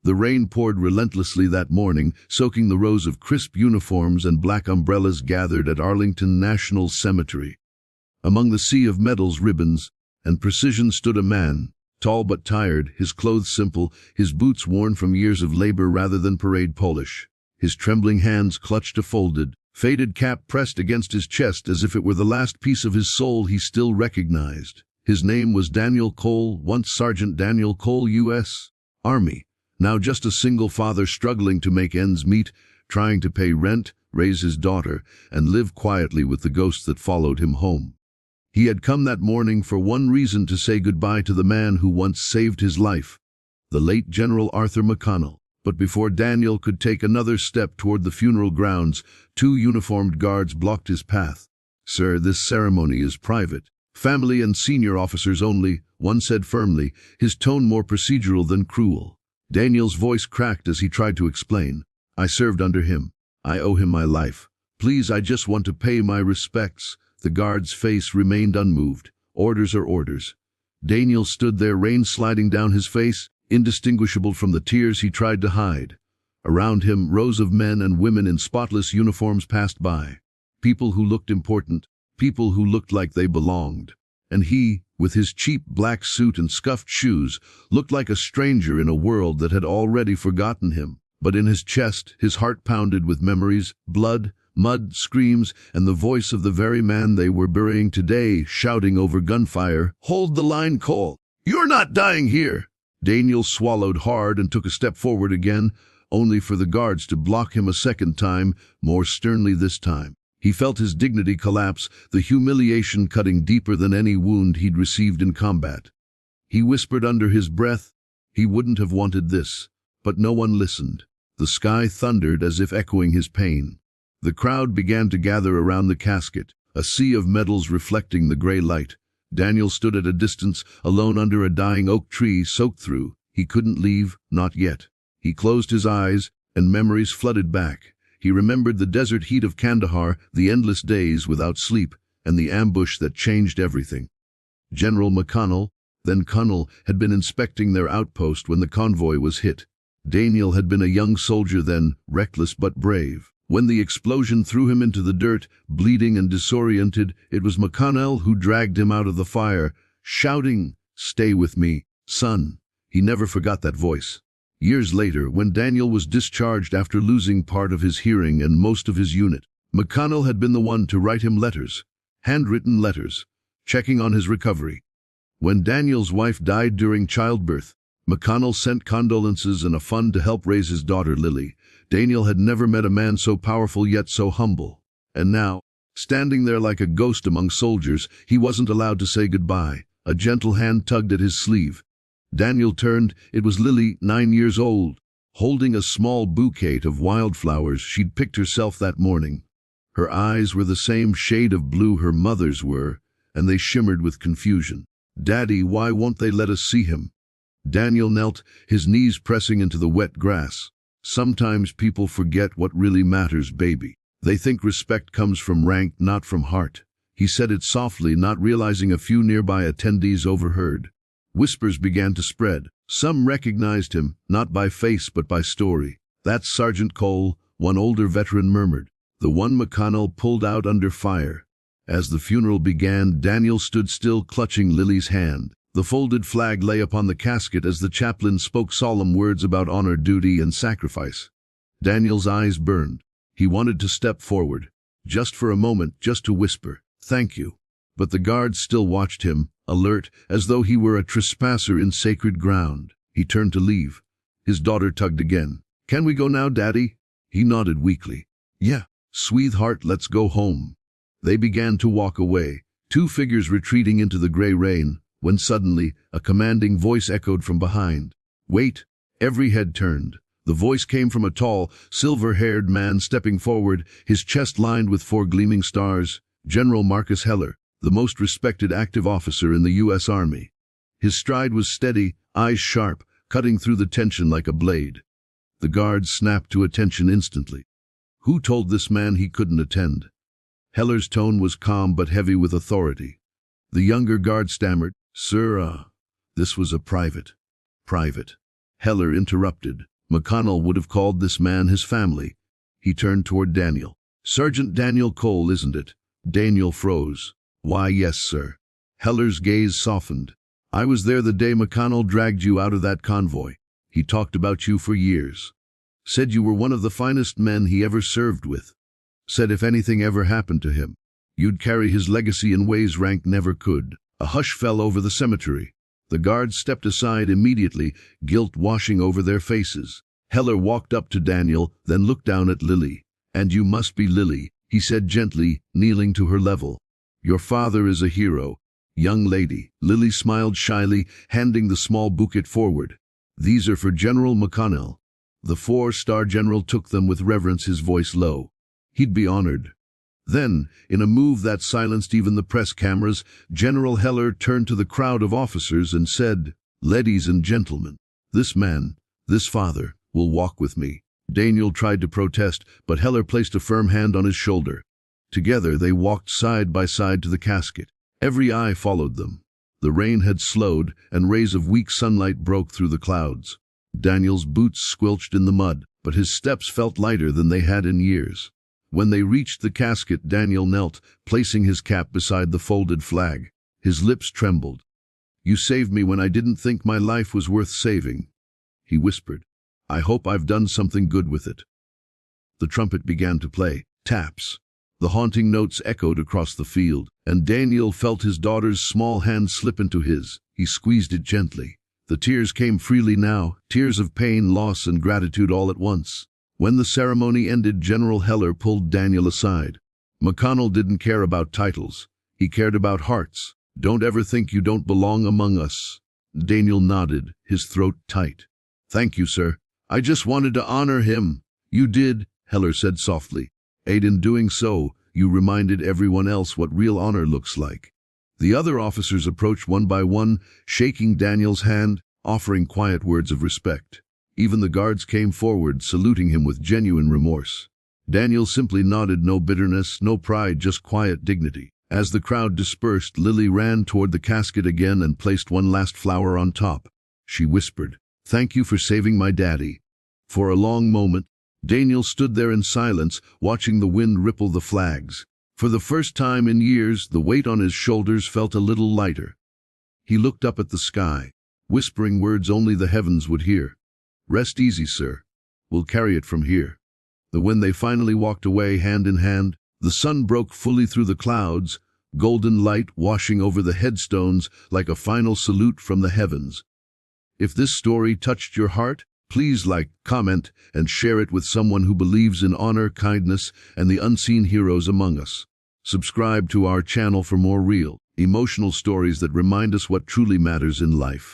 The rain poured relentlessly that morning, soaking the rows of crisp uniforms and black umbrellas gathered at Arlington National Cemetery. Among the sea of medals, ribbons, and precision stood a man, tall but tired, his clothes simple, his boots worn from years of labor rather than parade polish. His trembling hands clutched a folded, faded cap pressed against his chest as if it were the last piece of his soul he still recognized. His name was Daniel Cole, once Sergeant Daniel Cole, U.S. Army. Now just a single father struggling to make ends meet, trying to pay rent, raise his daughter, and live quietly with the ghosts that followed him home. He had come that morning for one reason: to say goodbye to the man who once saved his life, the late General Arthur McConnell. But before Daniel could take another step toward the funeral grounds, two uniformed guards blocked his path. "Sir, this ceremony is private. Family and senior officers only," one said firmly, his tone more procedural than cruel. Daniel's voice cracked as he tried to explain. "I served under him. I owe him my life. Please, I just want to pay my respects." The guard's face remained unmoved. Orders are orders. Daniel stood there, rain sliding down his face, indistinguishable from the tears he tried to hide. Around him, rows of men and women in spotless uniforms passed by. People who looked important, people who looked like they belonged. And he, with his cheap black suit and scuffed shoes, looked like a stranger in a world that had already forgotten him. But in his chest, his heart pounded with memories, blood, mud, screams, and the voice of the very man they were burying today, shouting over gunfire, "Hold the line, Cole! You're not dying here!" Daniel swallowed hard and took a step forward again, only for the guards to block him a second time, more sternly this time. He felt his dignity collapse, the humiliation cutting deeper than any wound he'd received in combat. He whispered under his breath, he wouldn't have wanted this. But no one listened. The sky thundered as if echoing his pain. The crowd began to gather around the casket, a sea of medals reflecting the gray light. Daniel stood at a distance, alone under a dying oak tree, soaked through. He couldn't leave, not yet. He closed his eyes, and memories flooded back. He remembered the desert heat of Kandahar, the endless days without sleep, and the ambush that changed everything. General McConnell, then Colonel, had been inspecting their outpost when the convoy was hit. Daniel had been a young soldier then, reckless but brave. When the explosion threw him into the dirt, bleeding and disoriented, it was McConnell who dragged him out of the fire, shouting, "Stay with me, son." He never forgot that voice. Years later, when Daniel was discharged after losing part of his hearing and most of his unit, McConnell had been the one to write him letters, handwritten letters, checking on his recovery. When Daniel's wife died during childbirth, McConnell sent condolences and a fund to help raise his daughter Lily. Daniel had never met a man so powerful yet so humble. And now, standing there like a ghost among soldiers, he wasn't allowed to say goodbye. A gentle hand tugged at his sleeve. Daniel turned. It was Lily, 9 years old, holding a small bouquet of wildflowers she'd picked herself that morning. Her eyes were the same shade of blue her mother's were, and they shimmered with confusion. "Daddy, why won't they let us see him?" Daniel knelt, his knees pressing into the wet grass. "Sometimes people forget what really matters, baby. They think respect comes from rank, not from heart." He said it softly, not realizing a few nearby attendees overheard. Whispers began to spread. Some recognized him, not by face but by story. "That's Sergeant Cole," one older veteran murmured. "The one McConnell pulled out under fire." As the funeral began, Daniel stood still, clutching Lily's hand. The folded flag lay upon the casket as the chaplain spoke solemn words about honor, duty, and sacrifice. Daniel's eyes burned. He wanted to step forward, just for a moment, just to whisper, "Thank you." But the guards still watched him, alert, as though he were a trespasser in sacred ground. He turned to leave. His daughter tugged again. "Can we go now, Daddy?" He nodded weakly. "Yeah, sweetheart, let's go home." They began to walk away, two figures retreating into the gray rain, when suddenly a commanding voice echoed from behind. "Wait!" Every head turned. The voice came from a tall, silver-haired man stepping forward, his chest lined with 4 gleaming stars. General Marcus Heller, the most respected active officer in the U.S. Army. His stride was steady, eyes sharp, cutting through the tension like a blade. The guards snapped to attention instantly. Who told this man he couldn't attend? Heller's tone was calm but heavy with authority. The younger guard stammered, "Sir, this was a private." Heller interrupted. McConnell would have called this man his family. He turned toward Daniel. "Sergeant Daniel Cole, isn't it?" Daniel froze. "Why, yes, sir." Heller's gaze softened. "I was there the day McConnell dragged you out of that convoy. He talked about you for years. Said you were one of the finest men he ever served with. Said if anything ever happened to him, you'd carry his legacy in ways rank never could." A hush fell over the cemetery. The guards stepped aside immediately, guilt washing over their faces. Heller walked up to Daniel, then looked down at Lily. "And you must be Lily," he said gently, kneeling to her level. "Your father is a hero, young lady." Lily smiled shyly, handing the small bouquet forward. "These are for General McConnell." The 4-star general took them with reverence, his voice low. He'd be honored. Then, in a move that silenced even the press cameras, General Heller turned to the crowd of officers and said, "Ladies and gentlemen, this man, this father, will walk with me." Daniel tried to protest, but Heller placed a firm hand on his shoulder. Together they walked side by side to the casket. Every eye followed them. The rain had slowed, and rays of weak sunlight broke through the clouds. Daniel's boots squelched in the mud, but his steps felt lighter than they had in years. When they reached the casket, Daniel knelt, placing his cap beside the folded flag. His lips trembled. "You saved me when I didn't think my life was worth saving," he whispered. "I hope I've done something good with it." The trumpet began to play. Taps. The haunting notes echoed across the field, and Daniel felt his daughter's small hand slip into his. He squeezed it gently. The tears came freely now, tears of pain, loss, and gratitude all at once. When the ceremony ended, General Heller pulled Daniel aside. "McConnell didn't care about titles. He cared about hearts. Don't ever think you don't belong among us." Daniel nodded, his throat tight. "Thank you, sir. I just wanted to honor him." "You did," Heller said softly. "And in doing so, you reminded everyone else what real honor looks like." The other officers approached one by one, shaking Daniel's hand, offering quiet words of respect. Even the guards came forward, saluting him with genuine remorse. Daniel simply nodded, no bitterness, no pride, just quiet dignity. As the crowd dispersed, Lily ran toward the casket again and placed one last flower on top. She whispered, "Thank you for saving my daddy." For a long moment, Daniel stood there in silence, watching the wind ripple the flags. For the first time in years, the weight on his shoulders felt a little lighter. He looked up at the sky, whispering words only the heavens would hear. "Rest easy, sir. We'll carry it from here." When they finally walked away hand in hand, the sun broke fully through the clouds, golden light washing over the headstones like a final salute from the heavens. If this story touched your heart, please like, comment, and share it with someone who believes in honor, kindness, and the unseen heroes among us. Subscribe to our channel for more real, emotional stories that remind us what truly matters in life.